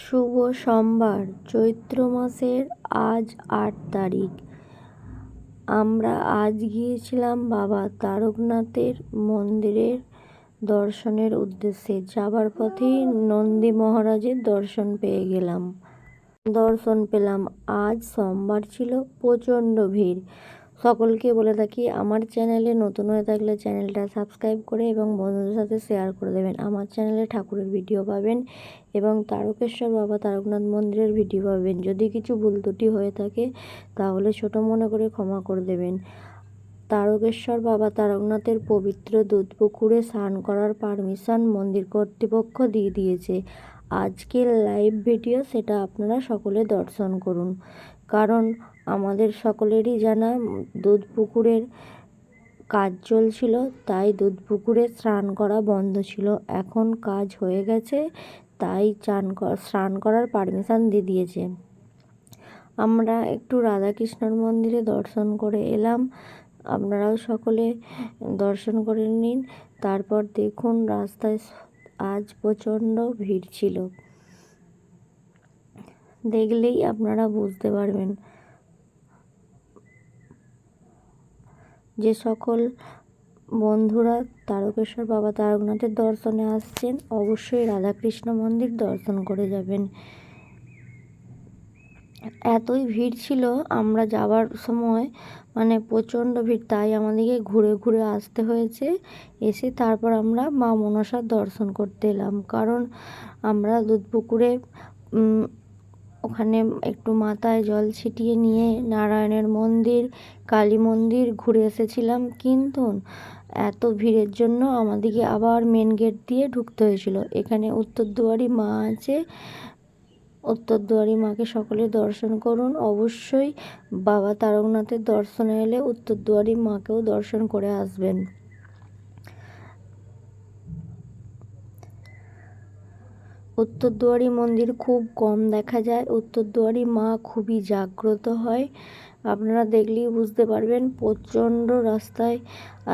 শুভ সোমবার, চৈত্র মাসের আজ ৮ তারিখ। আমরা আজ গিয়েছিলাম বাবা তারকনাথের মন্দিরের দর্শনের উদ্দেশ্যে। যাবার পথেই নন্দী মহারাজের দর্শন পেলাম। আজ সোমবার ছিল, প্রচণ্ড ভিড়। সকলকে বলে থাকি, আমার চ্যানেলে নতুন হয়ে থাকলে চ্যানেলটা সাবস্ক্রাইব করে এবং বন্ধুদের সাথে শেয়ার করে দেবেন। আমার চ্যানেলে ঠাকুরের ভিডিও পাবেন এবং তারকেশ্বর বাবা তারকনাথ মন্দিরের ভিডিও পাবেন। যদি কিছু ভুল ত্রুটি হয়ে থাকে তাহলে ছোট মনে করে ক্ষমা করে দেবেন। তারকেশ্বর বাবা তারকনাথের পবিত্র দুধপুকুরে স্নান করার পারমিশন মন্দির কর্তৃপক্ষ দিয়ে দিয়েছে। আজকের লাইভ ভিডিও সেটা আপনারা সকলে দর্শন করুন, কারণ আমাদের সকলেরই জানা দুধপুকুরের কাজ চলছিল, তাই দুধপুকুরে স্নান করা বন্ধ ছিল। এখন কাজ হয়ে গেছে, তাই স্নান করার পারমিশন দিয়ে দিয়েছে। আমরা একটু রাধাকৃষ্ণর মন্দিরে দর্শন করে এলাম, আপনারাও সকলে দর্শন করে নিন। তারপর দেখুন রাস্তায় আজ প্রচণ্ড ভিড় ছিল, দেখলেই আপনারা বুঝতে পারবেন। যে সকল বন্ধুরা তারকেশ্বর বাবা তারকনাথের দর্শনে আসছেন, অবশ্যই রাধাকৃষ্ণ মন্দির দর্শন করে যাবেন। এতই ভিড় ছিল, আমরা যাবার সময় প্রচণ্ড ভিড়, তাই আমাদেরকে ঘুরে ঘুরে আসতে হয়েছে। এসে তারপর আমরা মা মনসার দর্শন করতে এলাম, কারণ আমরা দুধপুকুরে ওখানে একটু মাথায় জল ছিটিয়ে নিয়ে নারায়ণের মন্দির, কালী মন্দির ঘুরে এসেছিলাম, কিন্তু এত ভিড়ের জন্য আমাদেরকে আবার মেন গেট দিয়ে ঢুকতে হয়েছিল। এখানে উত্তরদুয়ারি মা আছে, উত্তরদুয়ারি মাকে সকলে দর্শন করুন। অবশ্যই বাবা তারকনাথের দর্শনে এলে উত্তরদুয়ারি মাকেও দর্শন করে আসবেন। উত্তরদুয়ারি মন্দির খুব কম দেখা যায়। উত্তরদুয়ারি মা খুবই জাগ্রত হয়, আপনারা দেখলেই বুঝতে পারবেন। প্রচণ্ড রাস্তায়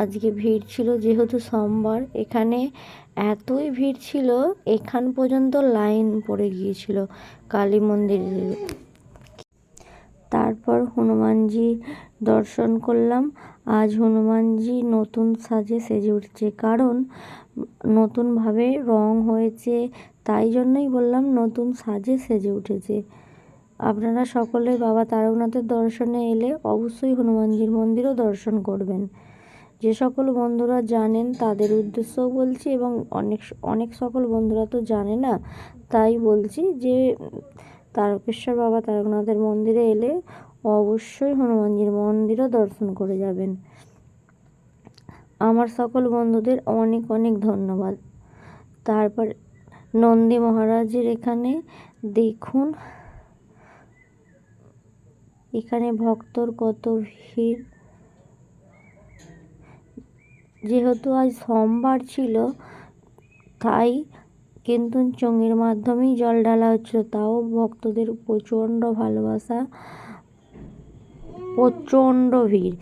আজকে ভিড় ছিল, যেহেতু সোমবার। এখানে এতই ভিড় ছিল, এখান পর্যন্ত লাইন পড়ে গিয়েছিল কালী মন্দিরে। তারপর হনুমানজি দর্শন করলাম। আজ হনুমানজি নতুন সাজে সেজে উঠছে, কারণ নতুনভাবে রং হয়েছে, তাই জন্যই বললাম নতুন সাজে সেজে উঠেছে। আপনারা সকলে বাবা তারকনাথের দর্শনে এলে অবশ্যই হনুমানজির মন্দিরও দর্শন করবেন। যে সকল বন্ধুরা জানেন তাদের উদ্দেশ্যও বলছি, এবং অনেক সকল বন্ধুরা তো জানে না, তাই বলছি যে তারকেশ্বর বাবা তারকনাথের মন্দিরে এলে অবশ্যই হনুমানজির মন্দিরও দর্শন করে যাবেন। আমার সকল বন্ধুদের অনেক অনেক ধন্যবাদ। তারপর নন্দী মহারাজের এখানে দেখুন, এখানে ভক্তর কত ভিড়। যেহেতু আজ সোমবার ছিল, তাই কিন্তু চোঙের মাধ্যমেই জল ঢালা হচ্ছিল, তাও ভক্তদের প্রচণ্ড ভালোবাসা, প্রচণ্ড ভিড়।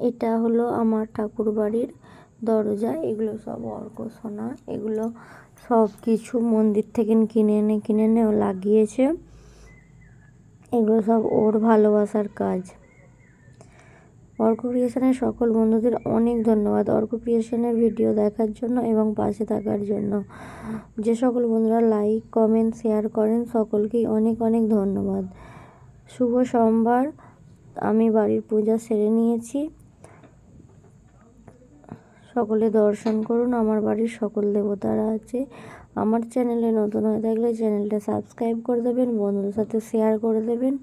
এটা হলো আমার ঠাকুর বাড়ির দরজা। এগুলো সব অর্ক সোনা, এগুলো সব কিছু মন্দির থেকে কিনে এনে ও লাগিয়েছে। এগুলো সব ওর ভালোবাসার কাজ। অর্ক ক্রিয়েশনের সকল বন্ধুদের অনেক ধন্যবাদ অর্ক ক্রিয়েশনের ভিডিও দেখার জন্য এবং পাশে থাকার জন্য। যে সকল বন্ধুরা লাইক, কমেন্ট, শেয়ার করেন, সকলকেই অনেক অনেক ধন্যবাদ। শুভ সোমবার। আমি বাড়ির পূজা সেরে নিয়েছি, সকলে দর্শন করুন। আমার বাড়ির সকল দেবতারা আছে। আমার চ্যানেলে নতুন হয়ে থাকলে চ্যানেলটা সাবস্ক্রাইব করে দেবেন, বন্ধুদের সাথে শেয়ার করে দেবেন।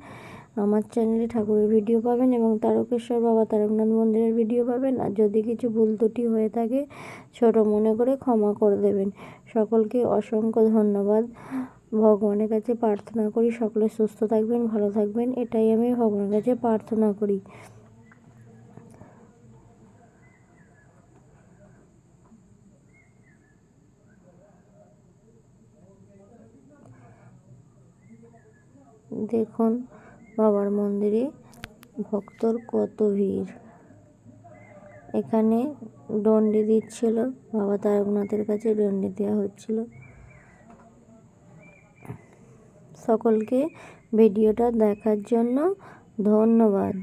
আমার চ্যানেলে ঠাকুরের ভিডিও পাবেন এবং তারকেশ্বর বাবা তারকনাথ মন্দিরের ভিডিও পাবেন। আর যদি কিছু ভুল ত্রুটি হয়ে থাকে ছোট মনে করে ক্ষমা করে দেবেন। সকলকে অসংখ্য ধন্যবাদ। ভগবানের কাছে প্রার্থনা করি সকলে সুস্থ থাকবেন, ভালো থাকবেন, এটাই আমি ভগবানের কাছে প্রার্থনা করি। দেখুন বাবার মন্দিরে ভক্তর কত ভিড়। এখানে দণ্ডি দিচ্ছিল, বাবা তারকনাথের কাছে দণ্ডি দেওয়া হচ্ছিল। সকলকে ভিডিওটা দেখার জন্য ধন্যবাদ।